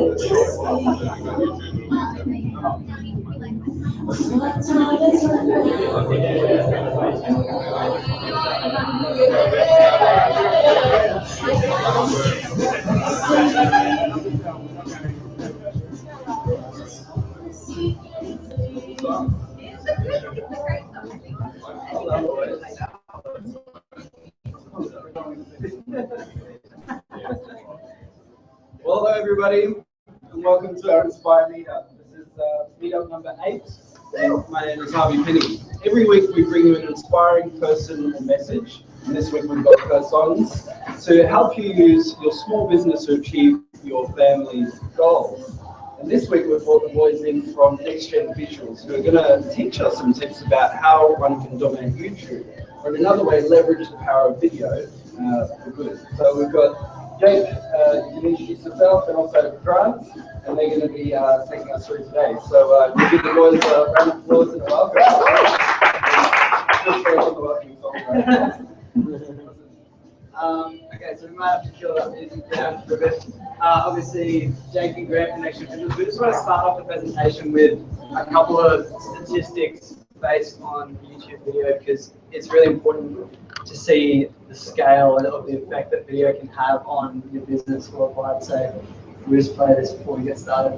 Well, hello everybody, and welcome to our Inspire Meetup. This is meetup number 8. My name is Harvey Penny. Every week we bring you an inspiring person and message, and this week we've got persons to help you use your small business to achieve your family's goals. And this week we've brought the boys in from Next Gen Visuals, who are going to teach us some tips about how one can dominate YouTube, or in another way, leverage the power of video for good. So we've got Jake, you can introduce yourself, and also Grant, and they're going to be taking us through today. So we'll give the boys a round of applause and a welcome. Okay, so we might have to kill that music down for a bit. Obviously, Jake and Grant from Next Gen Visuals. We just want to start off the presentation with a couple of statistics based on YouTube video, because it's really important to see the scale of the effect that video can have on your business worldwide. So we'll just play this before we get started.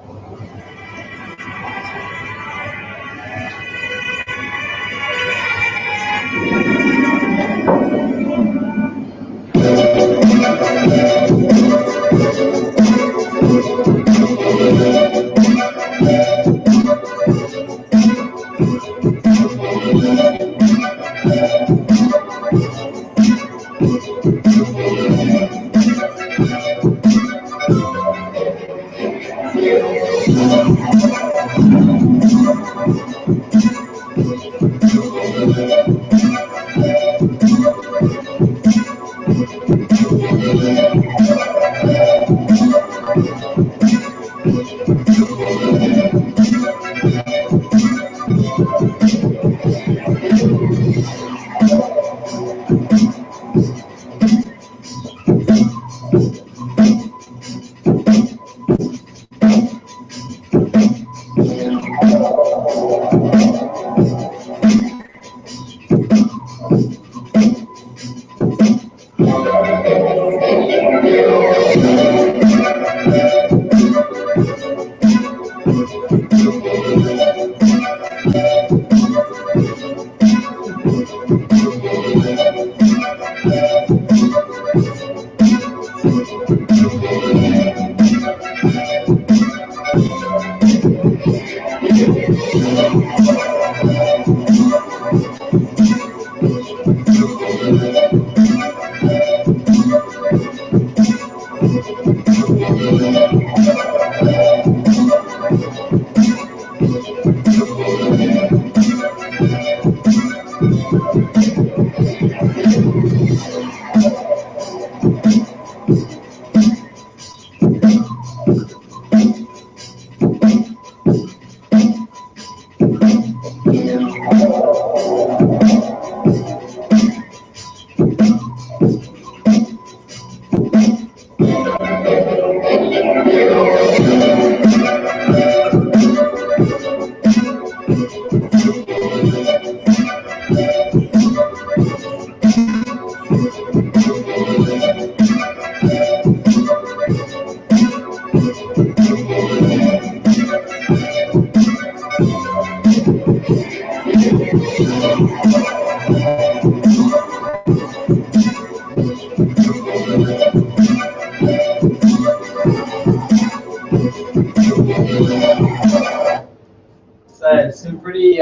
So some pretty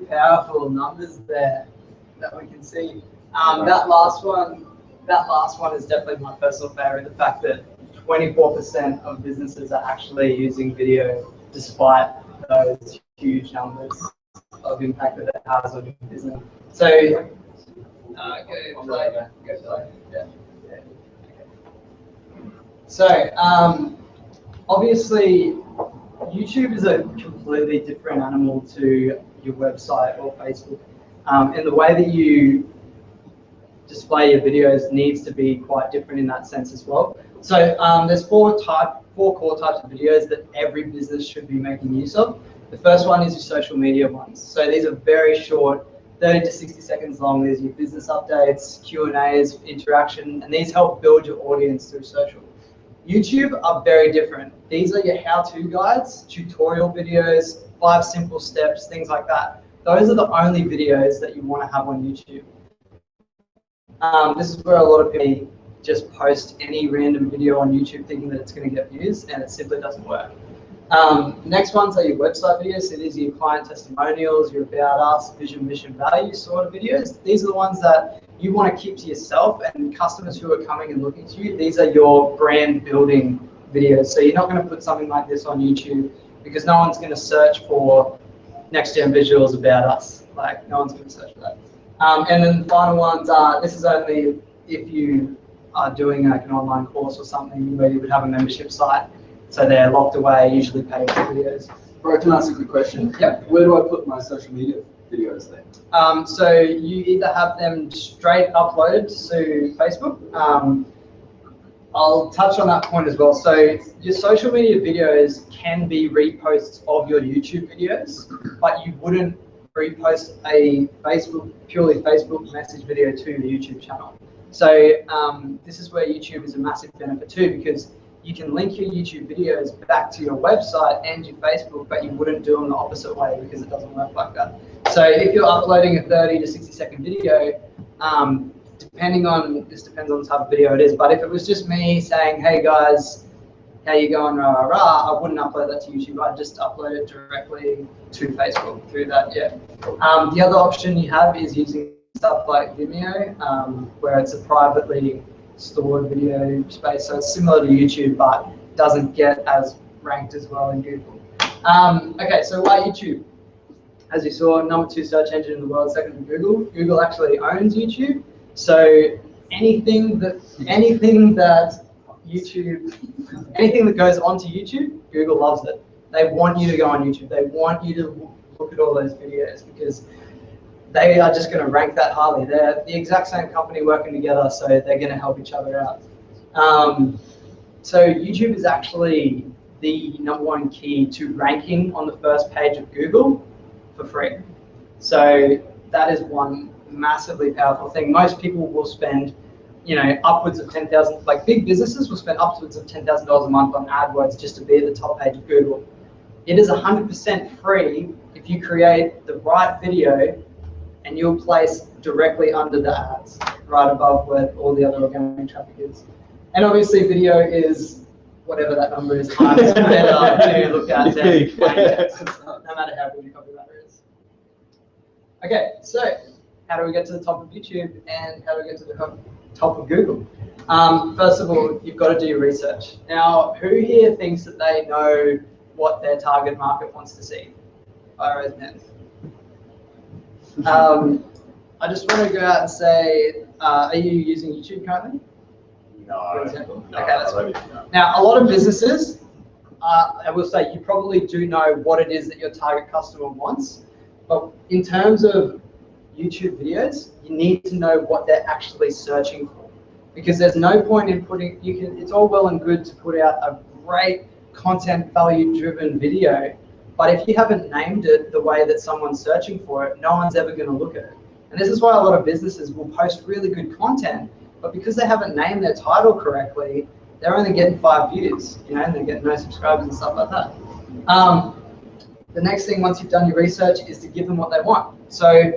powerful numbers there that we can see. That last one is definitely my personal favorite. The fact that 24% of businesses are actually using video, despite those huge numbers of impact that it has on your business. So, obviously, YouTube is a completely different animal to your website or Facebook, and the way that you display your videos needs to be quite different in that sense as well. So there's four core types of videos that every business should be making use of. The first one is your social media ones. So these are very short, 30 to 60 seconds long. There's your business updates, Q&As, interaction, and these help build your audience through social. YouTube are very different. These are your how-to guides, tutorial videos, 5 simple steps, things like that. Those are the only videos that you want to have on YouTube. This is where a lot of people just post any random video on YouTube thinking that it's going to get views, and it simply doesn't work. Next ones are your website videos. So these are your client testimonials, your about us, vision, mission, value sort of videos. These are the ones that you want to keep to yourself, and customers who are coming and looking to you, these are your brand building videos. So you're not going to put something like this on YouTube because no one's going to search for next gen visuals about us. Like, no one's going to search for that. And then the final ones are, this is only if you are doing like an online course or something where you would have a membership site. So they're locked away, usually paid for videos. Bro, can I ask a quick question? Yeah. Where do I put my social media videos then? So you either have them straight uploaded to Facebook. I'll touch on that point as well. So your social media videos can be reposts of your YouTube videos, but you wouldn't repost a purely Facebook message video to your YouTube channel. So this is where YouTube is a massive benefit too, because you can link your YouTube videos back to your website and your Facebook, but you wouldn't do them the opposite way because it doesn't work like that. So if you're uploading a 30 to 60 second video, this depends on the type of video it is, but if it was just me saying, hey guys, how you going, rah, rah, rah, I wouldn't upload that to YouTube. I'd just upload it directly to Facebook through that, yeah. The other option you have is using stuff like Vimeo, where it's a privately stored video space. So it's similar to YouTube, but doesn't get as ranked as well in Google. Okay, so why YouTube? As you saw, #2 search engine in the world, second to Google. Google actually owns YouTube. So anything that goes onto YouTube, Google loves it. They want you to go on YouTube. They want you to look at all those videos because they are just going to rank that highly. They're the exact same company working together, so they're going to help each other out. So YouTube is actually the #1 key to ranking on the first page of Google for free. So that is one massively powerful thing. Most people will spend, upwards of 10,000, like big businesses will spend upwards of $10,000 a month on AdWords just to be at the top page of Google. It is 100% free if you create the right video and you'll place directly under the ads, right above where all the other organic traffic is. And obviously video is whatever that number is, times better to look at than plain text, no matter how good your copywriter is. Okay, so how do we get to the top of YouTube and how do we get to the top of Google? First of all, you've got to do your research. Now, who here thinks that they know what their target market wants to see? I raise hands. I just want to go out and say, are you using YouTube currently? No. For example? Okay, that's fine. Now, a lot of businesses, I will say, you probably do know what it is that your target customer wants, but in terms of YouTube videos, you need to know what they're actually searching for, because there's no point in putting. It's all well and good to put out a great content value-driven video, but if you haven't named it the way that someone's searching for it, no one's ever going to look at it. And this is why a lot of businesses will post really good content, but because they haven't named their title correctly, they're only getting 5 views, and they're getting no subscribers and stuff like that. The next thing, once you've done your research, is to give them what they want. So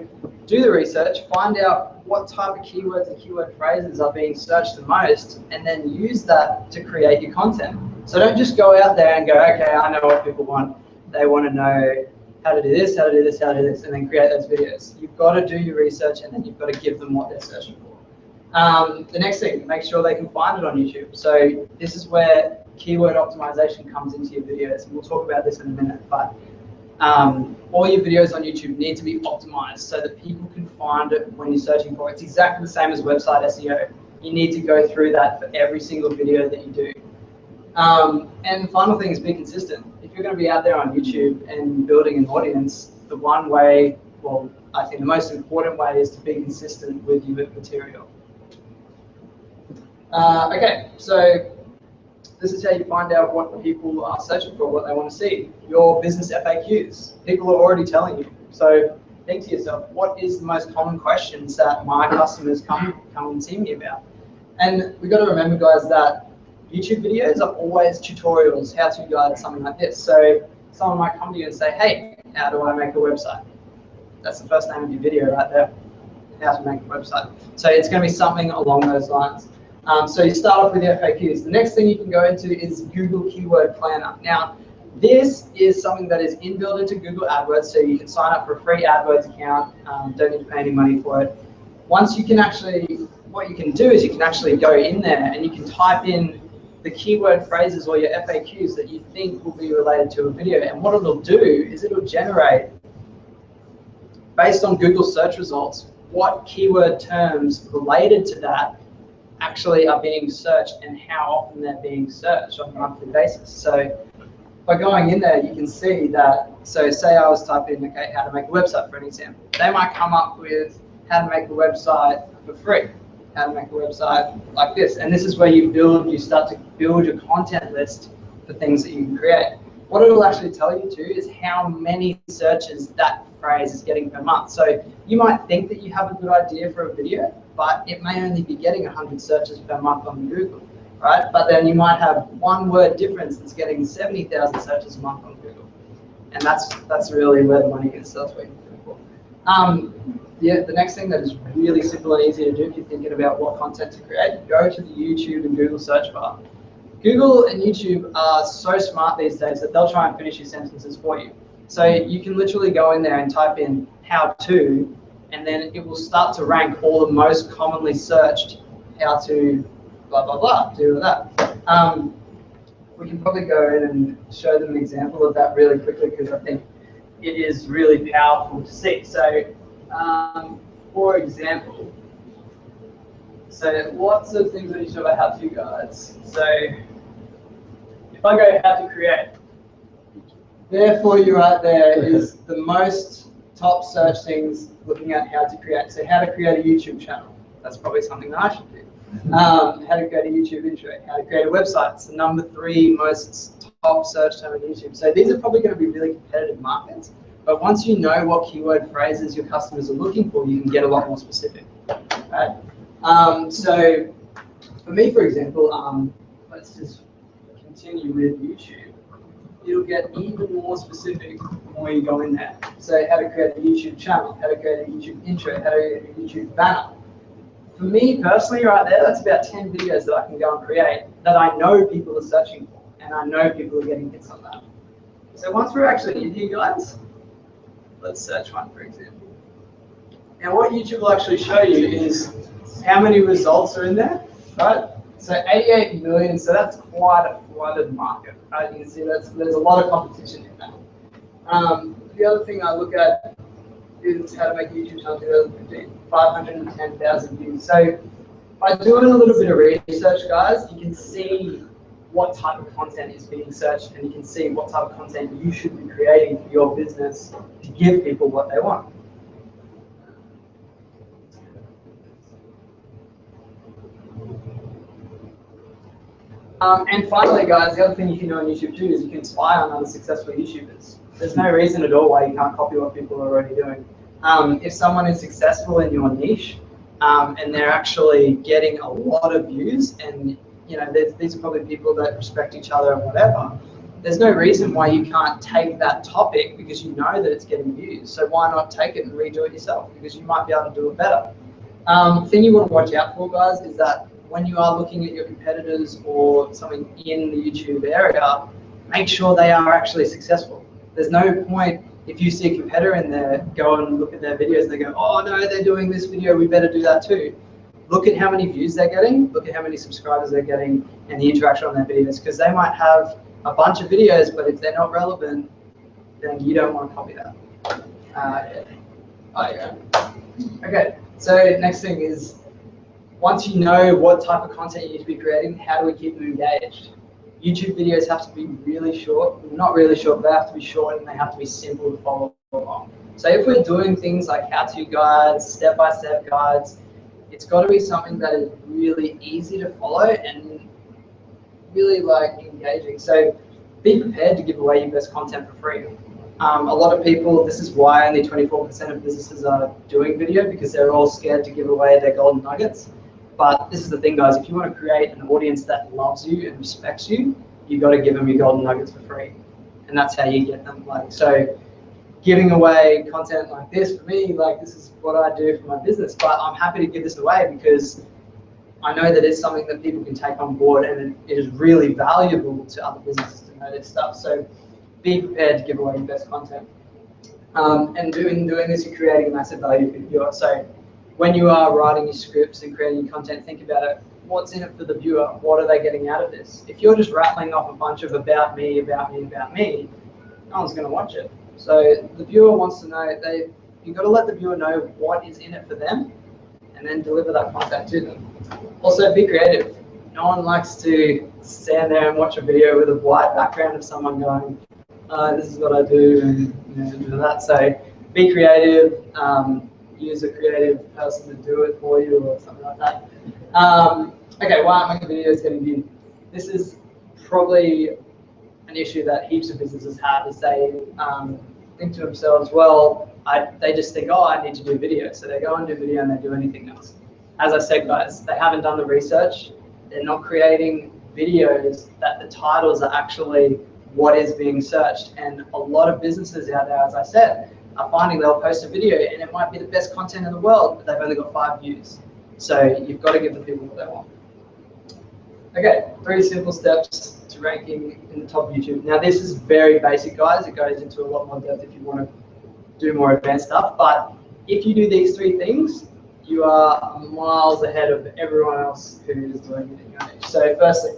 do the research, find out what type of keywords and keyword phrases are being searched the most, and then use that to create your content. So don't just go out there and go, okay, I know what people want. They want to know how to do this, how to do this, how to do this, and then create those videos. You've got to do your research, and then you've got to give them what they're searching for. The next thing, make sure they can find it on YouTube. So this is where keyword optimization comes into your videos, and we'll talk about this in a minute, but all your videos on YouTube need to be optimized so that people can find it when you're searching for it. It's exactly the same as website SEO. You need to go through that for every single video that you do. And the final thing is be consistent. If you're going to be out there on YouTube and building an audience, the one way, well, I think the most important way is to be consistent with your material. Okay, so This is how you find out what people are searching for, what they want to see. Your business FAQs. People are already telling you. So think to yourself, what is the most common questions that my customers come and see me about? And we've got to remember, guys, that YouTube videos are always tutorials, how-to guides, something like this. So someone might come to you and say, hey, how do I make a website? That's the first name of your video right there, how to make a website. So it's going to be something along those lines. So you start off with your FAQs. The next thing you can go into is Google Keyword Planner. Now, this is something that is inbuilt into Google AdWords, so you can sign up for a free AdWords account, don't need to pay any money for it. Once you can actually, what you can do is you can actually go in there and you can type in the keyword phrases or your FAQs that you think will be related to a video. And what it'll do is it'll generate, based on Google search results, what keyword terms related to that actually are being searched and how often they're being searched on a monthly basis. So by going in there, you can see that, so say I was typing, okay, how to make a website for an example. They might come up with how to make a website for free, how to make a website like this. And this is where you start to build your content list for things that you can create. What it'll actually tell you too is how many searches that phrase is getting per month. So you might think that you have a good idea for a video, but it may only be getting 100 searches per month on Google, right? But then you might have one word difference that's getting 70,000 searches a month on Google. And that's really where the money gets started waiting for. The next thing that is really simple and easy to do if you're thinking about what content to create, go to the YouTube and Google search bar. Google and YouTube are so smart these days that they'll try and finish your sentences for you. So you can literally go in there and type in how to, and then it will start to rank all the most commonly searched how to blah, blah, blah, do that. We can probably go in and show them an example of that really quickly because I think it is really powerful to see. So for example, so lots of things that you show about how-to guides. So if I go how to create, there for you right there is the most top search things looking at how to create. So how to create a YouTube channel. That's probably something that I should do. How to create a YouTube intro, how to create a website. It's the number 3 most top search term on YouTube. So these are probably going to be really competitive markets. But once you know what keyword phrases your customers are looking for, you can get a lot more specific. Right? So for me, for example, let's just continue with YouTube. It'll get even more specific the more you go in there. So how to create a YouTube channel, how to create a YouTube intro, how to create a YouTube banner. For me personally right there, that's about 10 videos that I can go and create that I know people are searching for, and I know people are getting hits on that. So once we're actually in here, guys, let's search one, for example. Now what YouTube will actually show you is how many results are in there, right? So 88 million, so that's quite a flooded market, right? You can see there's a lot of competition in that. The other thing I look at is how to make a YouTube channel 2015, 510,000 views. So by doing a little bit of research, guys, you can see what type of content is being searched, and you can see what type of content you should be creating for your business to give people what they want. And finally, guys, the other thing you can do on YouTube too is you can spy on other successful YouTubers. There's no reason at all why you can't copy what people are already doing. If someone is successful in your niche and they're actually getting a lot of views, and you know these are probably people that respect each other and whatever, there's no reason why you can't take that topic because you know that it's getting views. So why not take it and redo it yourself, because you might be able to do it better. The thing you want to watch out for, guys, is that when you are looking at your competitors or something in the YouTube area, make sure they are actually successful. There's no point if you see a competitor in there, go and look at their videos and they go, oh no, they're doing this video, we better do that too. Look at how many views they're getting, look at how many subscribers they're getting, and the interaction on their videos, because they might have a bunch of videos, but if they're not relevant, then you don't want to copy that. Okay, so next thing is, once you know what type of content you need to be creating, how do we keep them engaged? YouTube videos have to be really short, not really short, but they have to be short and they have to be simple to follow along. So if we're doing things like how-to guides, step-by-step guides, it's got to be something that is really easy to follow and really like engaging. So be prepared to give away your best content for free. A lot of people, this is why only 24% of businesses are doing video, because they're all scared to give away their golden nuggets. But this is the thing, guys, if you want to create an audience that loves you and respects you, you got to give them your golden nuggets for free. And that's how you get them. Like, so giving away content like this, for me, like this is what I do for my business, but I'm happy to give this away because I know that it's something that people can take on board, and it is really valuable to other businesses to know this stuff. So be prepared to give away your best content. And doing this, you're creating a massive value for your viewer. So when you are writing your scripts and creating your content, think about it. What's in it for the viewer? What are they getting out of this? If you're just rattling off a bunch of about me, no one's going to watch it. So the viewer wants to know, you've got to let the viewer know what is in it for them, and then deliver that content to them. Also, be creative. No one likes to stand there and watch a video with a white background of someone going, this is what I do, and do that. So be creative. Use a creative person to do it for you, or something like that. Okay, why aren't my videos getting viewed? This is probably an issue that heaps of businesses have, is they think to themselves, well, they just think, oh, I need to do video. So they go and do video and they do anything else. As I said, guys, they haven't done the research. They're not creating videos that the titles are actually what is being searched. And a lot of businesses out there, as I said, are finding they'll post a video and it might be the best content in the world, but they've only got 5 views. So you've got to give the people what they want. Okay, 3 simple steps to ranking in the top of YouTube. Now this is very basic, guys. It goes into a lot more depth if you want to do more advanced stuff. But if you do these 3 things, you are miles ahead of everyone else who is doing it in your niche. So firstly,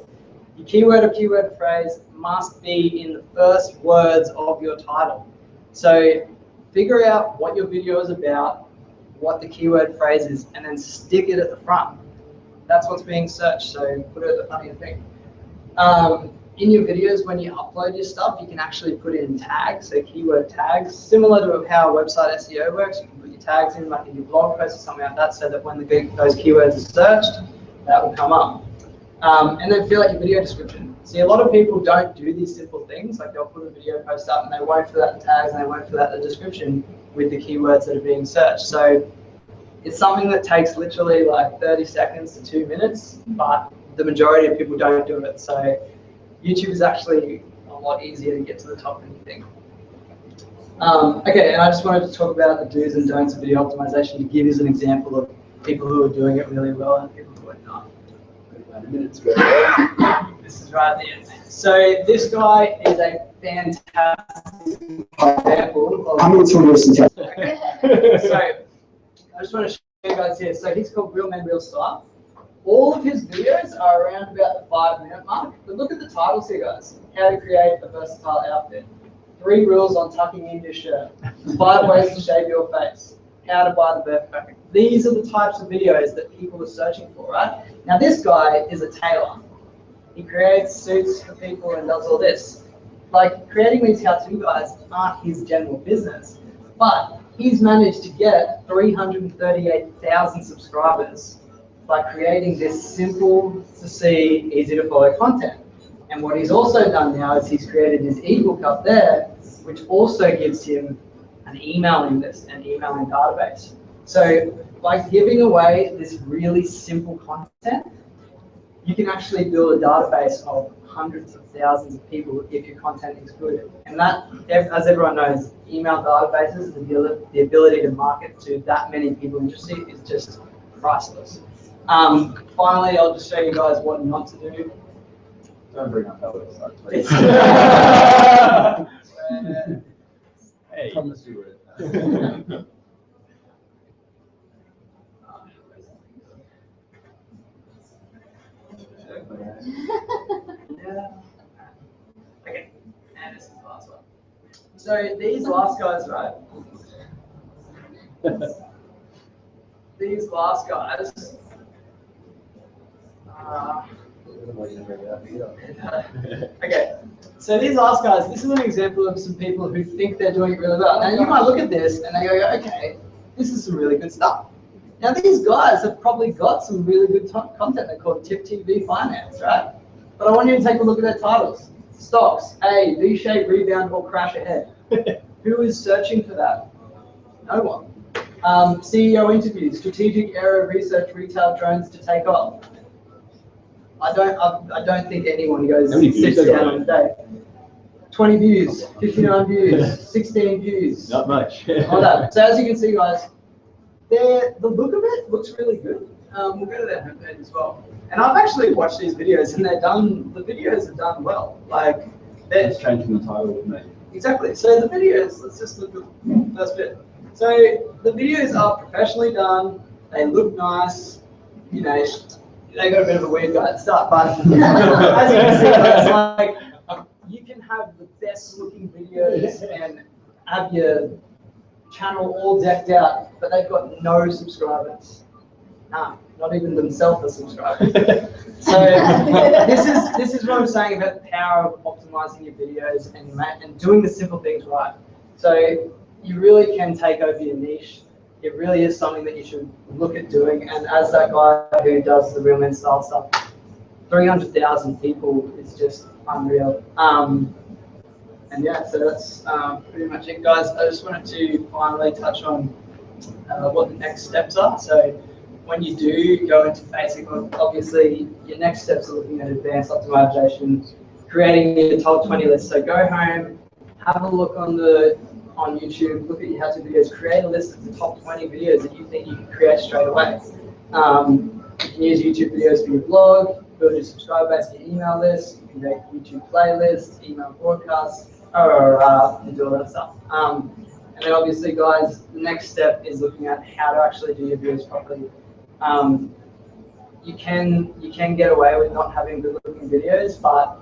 your keyword or keyword phrase must be in the first words of your title. So figure out what your video is about, what the keyword phrase is, and then stick it at the front. That's what's being searched, so put it at the front of your thing. In your videos, when you upload your stuff, you can actually put in tags, so keyword tags, similar to how website SEO works. You can put your tags in, like in your blog post or something like that, so that when those keywords are searched, that will come up. And then fill out your video description. See, a lot of people don't do these simple things, like they'll put a video post up and they won't fill out the tags and they won't fill out the description with the keywords that are being searched. So it's something that takes literally like 30 seconds to 2 minutes, but the majority of people don't do it. So YouTube is actually a lot easier to get to the top than you think. Okay, and I just wanted to talk about the do's and don'ts of video optimization to give you an example of people who are doing it really well and people who are not. This is right at the end. So this guy is a fantastic example of. So I just want to show you guys here. So he's called Real Man, Real Style. All of his videos are around about the 5-minute mark. But look at the titles here, guys. How to create a versatile outfit. 3 rules on tucking in your shirt. 5 ways to shave your face. How to buy the perfect. These are the types of videos that people are searching for, right? Now this guy is a tailor. He creates suits for people and does all this. Like, creating these how-to guides aren't his general business, but he's managed to get 338,000 subscribers by creating this simple to see, easy to follow content. And what he's also done now is he's created his ebook up there, which also gives him an emailing list and emailing database. So by giving away this really simple content, you can actually build a database of hundreds of thousands of people if your content is good. And that, as everyone knows, email databases, the ability to market to that many people interested is just priceless. Finally, I'll just show you guys what not to do. Don't bring up that website, please. Hey. Promise you would. Yeah. Okay, and this is the last one. So these last guys, right? These last guys. Okay, so these last guys, this is an example of some people who think they're doing it really well. Now you might look at this and they go, okay, this is some really good stuff. Now these guys have probably got some really good content. They're called Tip TV Finance, right? But I want you to take a look at their titles. Stocks, A, V-shaped rebound or crash ahead. Who is searching for that? No one. CEO interviews, strategic area of research, retail drones to take off. I don't think anyone goes sits down on a day. 20 views, 59 views, 16 views. Not much. All that. So as you can see, guys, the look of it looks really good. We'll go to their homepage as well. And I've actually watched these videos, and the videos are done well. Like, they're It's changing the title with me. exactly. So the videos, let's just look at the first bit. So the videos are professionally done. They look nice. You know, they got a bit of a weird guy at the start, but as you can see, it's like you can have the best looking videos and have your channel all decked out, but they've got no subscribers. Nah, not even themselves are subscribers. So this is what I'm saying about the power of optimizing your videos and doing the simple things right. So you really can take over your niche. It really is something that you should look at doing. And as that guy who does the Real Men Style stuff, 300,000 people is just unreal. And yeah, so that's pretty much it, guys. I just wanted to finally touch on what the next steps are. So when you do go into Facebook, obviously your next steps are looking at advanced optimization, creating your top 20 list. So go home, have a look on YouTube, look at your how-to videos, create a list of the top 20 videos that you think you can create straight away. You can use YouTube videos for your blog, build your subscriber base, your email list, you can make YouTube playlists, email broadcasts, and do all that stuff. And then obviously, guys, the next step is looking at how to actually do your videos properly. You can get away with not having good-looking videos, but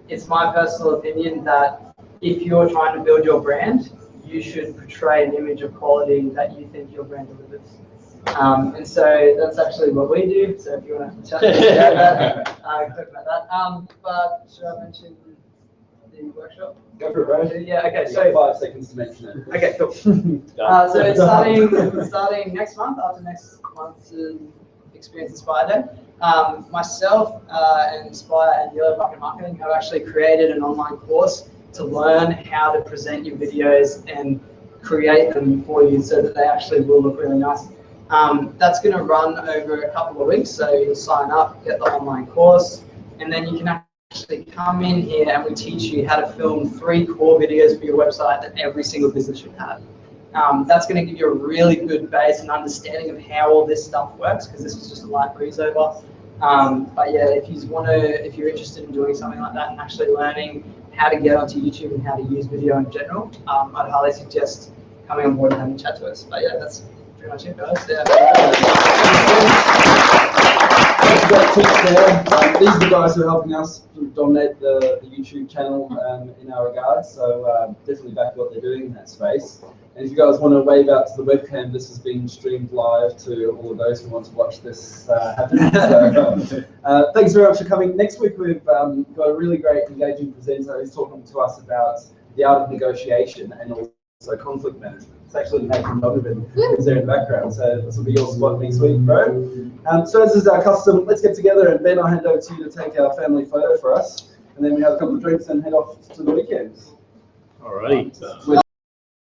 it's my personal opinion that if you're trying to build your brand, you should portray an image of quality that you think your brand delivers. And so that's actually what we do. So if you want to chat about that, talk about that. But should I mention the workshop? Go for it, bro. Yeah. Okay. So 5 seconds to mention it. okay. Cool. So it's starting next month. After next month's Experience Inspire Day, myself and Inspire and Yellow Bucket Marketing have actually created an online course to learn how to present your videos and create them for you so that they actually will look really nice. That's going to run over a couple of weeks, so you'll sign up, get the online course, and then you can actually come in here and we teach you how to film 3 core videos for your website that every single business should have. That's going to give you a really good base and understanding of how all this stuff works, because this is just a light breeze over. But yeah, if you're interested in doing something like that and actually learning how to get onto YouTube and how to use video in general, I'd highly suggest coming on board and having a chat to us. But yeah, that's pretty much it, guys. Yeah. These are the guys who are helping us dominate the YouTube channel in our regards, so definitely back what they're doing in that space. And if you guys want to wave out to the webcam, this is being streamed live to all of those who want to watch this happen. So, thanks very much for coming. Next week we've got a really great engaging presenter who's talking to us about the art of negotiation and also conflict management. It's actually Nathan Donovan who's there in the background, so this will be your spot next week, bro. So as is our custom, let's get together, and Ben, I'll hand over to you to take our family photo for us, and then we have a couple of drinks and head off to the weekends. All right.